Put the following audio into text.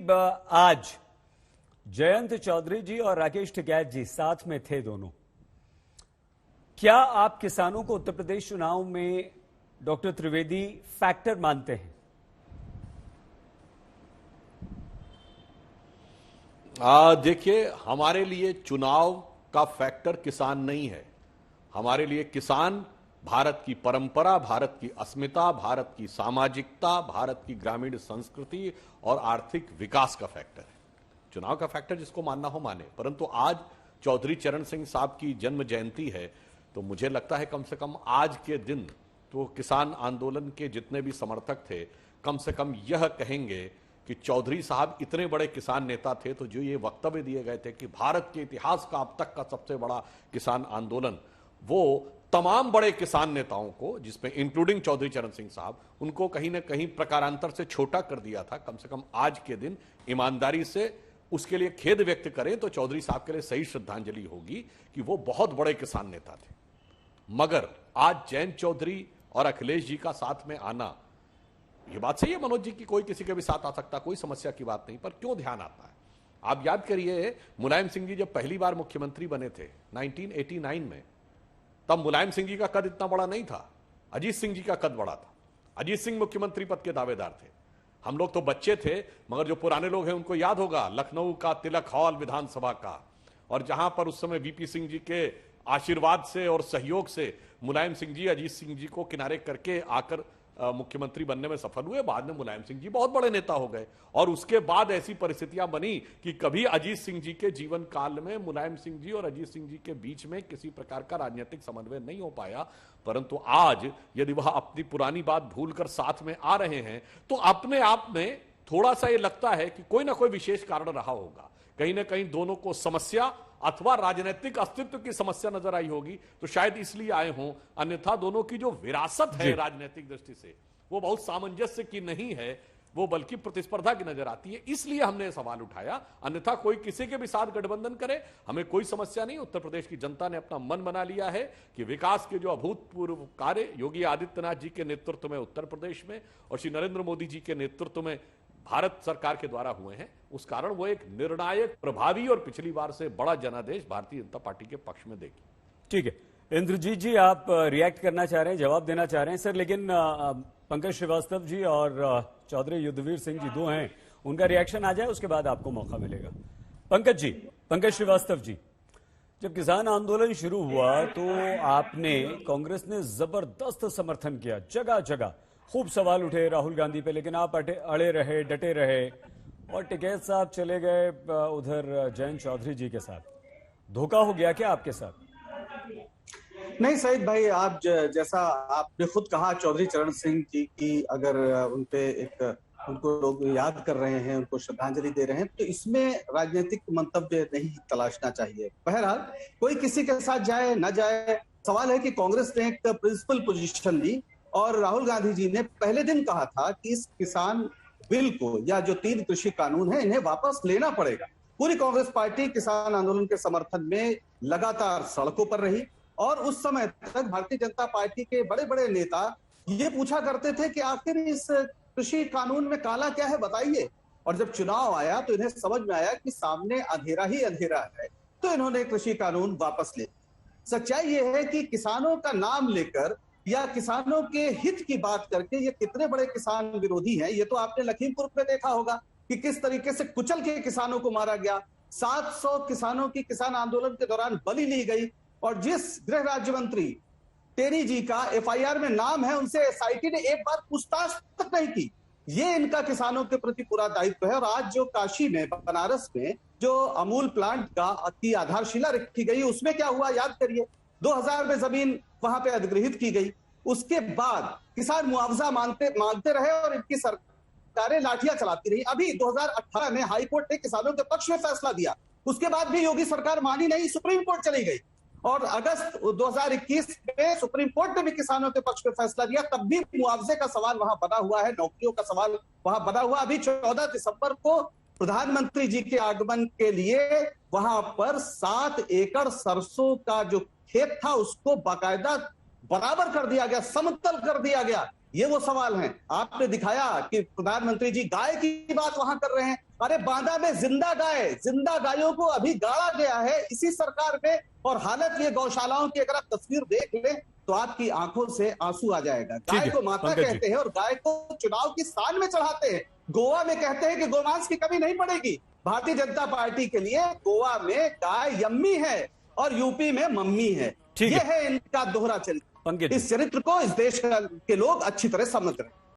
आज जयंत चौधरी जी और राकेश टिकैत जी साथ में थे दोनों। क्या आप किसानों को उत्तर प्रदेश चुनाव में डॉक्टर त्रिवेदी फैक्टर मानते हैं? देखिए, हमारे लिए चुनाव का फैक्टर किसान नहीं है। हमारे लिए किसान भारत की परंपरा, भारत की अस्मिता, भारत की सामाजिकता, भारत की ग्रामीण संस्कृति और आर्थिक विकास का फैक्टर है। चुनाव का फैक्टर जिसको मानना हो माने, परंतु आज चौधरी चरण सिंह साहब की जन्म जयंती है, तो मुझे लगता है कम से कम आज के दिन तो किसान आंदोलन के जितने भी समर्थक थे कम से कम यह कहेंगे कि चौधरी साहब इतने बड़े किसान नेता थे, तो जो ये वक्तव्य दिए गए थे कि भारत के इतिहास का अब तक का सबसे बड़ा किसान आंदोलन, वो तमाम बड़े किसान नेताओं को, जिसमें इंक्लूडिंग चौधरी चरण सिंह साहब, उनको कहीं ना कहीं प्रकारांतर से छोटा कर दिया था। कम से कम आज के दिन ईमानदारी से उसके लिए खेद व्यक्त करें तो चौधरी साहब के लिए सही श्रद्धांजलि होगी कि वो बहुत बड़े किसान नेता थे। मगर आज जयंत चौधरी और अखिलेश जी का साथ में आना, ये बात सही है मनोज जी की कोई किसी के भी साथ आ सकता, कोई समस्या की बात नहीं, पर क्यों ध्यान आता है? आप याद करिए, मुलायम सिंह जी जब पहली बार मुख्यमंत्री बने थे 1989 में, तब मुलायम सिंह जी का कद इतना बड़ा नहीं था, अजीत सिंह जी का कद बड़ा था। अजीत सिंह मुख्यमंत्री पद के दावेदार थे। हम लोग तो बच्चे थे, मगर जो पुराने लोग हैं उनको याद होगा लखनऊ का तिलक हॉल विधानसभा का, और जहां पर उस समय वीपी सिंह जी के आशीर्वाद से और सहयोग से मुलायम सिंह जी अजीत सिंह जी को किनारे करके आकर मुख्यमंत्री बनने में सफल हुए। बाद में मुलायम सिंह जी बहुत बड़े नेता हो गए, और उसके बाद ऐसी परिस्थितियां बनी कि कभी अजीत सिंह जी के जीवन काल में मुलायम सिंह जी और अजीत सिंह जी के बीच में किसी प्रकार का राजनीतिक समन्वय नहीं हो पाया। परंतु आज यदि वह अपनी पुरानी बात भूलकर साथ में आ रहे हैं, तो अपने आप में थोड़ा सा ये लगता है कि कोई ना कोई विशेष कारण रहा होगा। कहीं ना कहीं दोनों को समस्या अथवा राजनीतिक अस्तित्व की समस्या नजर आई होगी, तो शायद इसलिए आए हों। अन्यथा दोनों की जो विरासत है राजनीतिक दृष्टि से, वो बहुत सामंजस्य की नहीं है, वो बल्कि प्रतिस्पर्धा की नजर आती है। इसलिए हमने सवाल उठाया। अन्यथा कोई किसी के भी साथ गठबंधन करे, हमें कोई समस्या नहीं। उत्तर प्रदेश की जनता ने अपना मन बना लिया है कि विकास के जो अभूतपूर्व कार्य योगी आदित्यनाथ जी के नेतृत्व में उत्तर प्रदेश में और श्री नरेंद्र मोदी जी के नेतृत्व में भारत सरकार के द्वारा हुए हैं, उस कारण वो एक निर्णायक, प्रभावी और पिछली बार से बड़ा जनादेश भारतीय जनता पार्टी के पक्ष में देगी। ठीक है, इंद्रजीत जी आप रिएक्ट करना चाह रहे हैं, जवाब देना चाह रहे हैं सर, लेकिन पंकज श्रीवास्तव जी और चौधरी युद्धवीर सिंह जी दो हैं, उनका रिएक्शन आ जाए, उसके बाद आपको मौका मिलेगा। पंकज जी, पंकज श्रीवास्तव जी, जब किसान आंदोलन शुरू हुआ तो आपने, कांग्रेस ने जबरदस्त समर्थन किया, जगह जगह खूब सवाल उठे राहुल गांधी पे, लेकिन आप अड़े रहे, डटे रहे, और टिकैत साहब चले गए उधर जयंत चौधरी जी के साथ। धोखा हो गया क्या आपके साथ? नहीं सईद भाई, आप जैसा आपने खुद कहा, चौधरी चरण सिंह जी की अगर उनपे उनको लोग याद कर रहे हैं, उनको श्रद्धांजलि दे रहे हैं, तो इसमें राजनीतिक मंतव्य नहीं तलाशना चाहिए। बहरहाल कोई किसी के साथ जाए न जाए, सवाल है कि कांग्रेस ने एक प्रिंसिपल पोजीशन ली, और राहुल गांधी जी ने पहले दिन कहा था कि इस किसान बिल को, या जो 3 कृषि कानून है, इन्हें वापस लेना पड़ेगा। पूरी कांग्रेस पार्टी किसान आंदोलन के समर्थन में लगातार सड़कों पर रही, और उस समय तक भारतीय जनता पार्टी के बड़े बड़े नेता ये पूछा करते थे कि आखिर इस कृषि कानून में काला क्या है, बताइए। और जब चुनाव आया तो इन्हें समझ में आया कि सामने अंधेरा ही अंधेरा है, तो इन्होंने कृषि कानून वापस ले। सच्चाई ये है कि किसानों का नाम लेकर या किसानों के हित की बात करके ये कितने बड़े किसान विरोधी हैं, ये तो आपने लखीमपुर में देखा होगा कि किस तरीके से कुचल के किसानों को मारा गया। 700 किसानों की किसान आंदोलन के दौरान बलि ली गई, और जिस गृह राज्य मंत्री टेनी जी का एफआईआर में नाम है, उनसे एसआईटी ने एक बार पूछताछ तक नहीं की। ये इनका किसानों के प्रति पूरा दायित्व है। और आज जो काशी में, बनारस में जो अमूल प्लांट की आधारशिला रखी गई, उसमें क्या हुआ याद करिए। 2000 में जमीन वहां पे अधिग्रहित की गई, उसके बाद किसान मुआवजा मांगते रहे और इनकी सरकारें लाठियां चलाती रही। अभी 2018 में हाई कोर्ट ने किसानों के पक्ष में फैसला दिया, उसके बाद भी योगी सरकार मानी नहीं, सुप्रीम कोर्ट चली गई, और अगस्त 2021 में सुप्रीम कोर्ट ने भी किसानों के पक्ष में फैसला दिया। तब भी मुआवजे का सवाल वहां बना हुआ है, नौकरियों का सवाल वहां बना हुआ। अभी 14 दिसंबर को प्रधानमंत्री जी के आगमन के लिए वहां पर 7 एकड़ सरसों का जो खेत था, उसको बाकायदा बराबर कर दिया गया, समतल कर दिया गया। ये वो सवाल हैं। आपने दिखाया कि प्रधानमंत्री जी गाय की बात वहां कर रहे हैं, अरे बांदा में जिंदा गायों को अभी गाड़ा गया है इसी सरकार में। और हालत ये गौशालाओं की, अगर आप तस्वीर देख लें तो आपकी आंखों से आंसू आ जाएगा। गाय को माता कहते हैं और गाय को चुनाव की साल में चढ़ाते हैं। गोवा में कहते हैं कि गोमांस की कमी नहीं पड़ेगी। भारतीय जनता पार्टी के लिए गोवा में गाय यम्मी है और यूपी में मम्मी है। ये है इनका दोहरा चरित्र। इस चरित्र को इस देश के लोग अच्छी तरह समझ रहे हैं।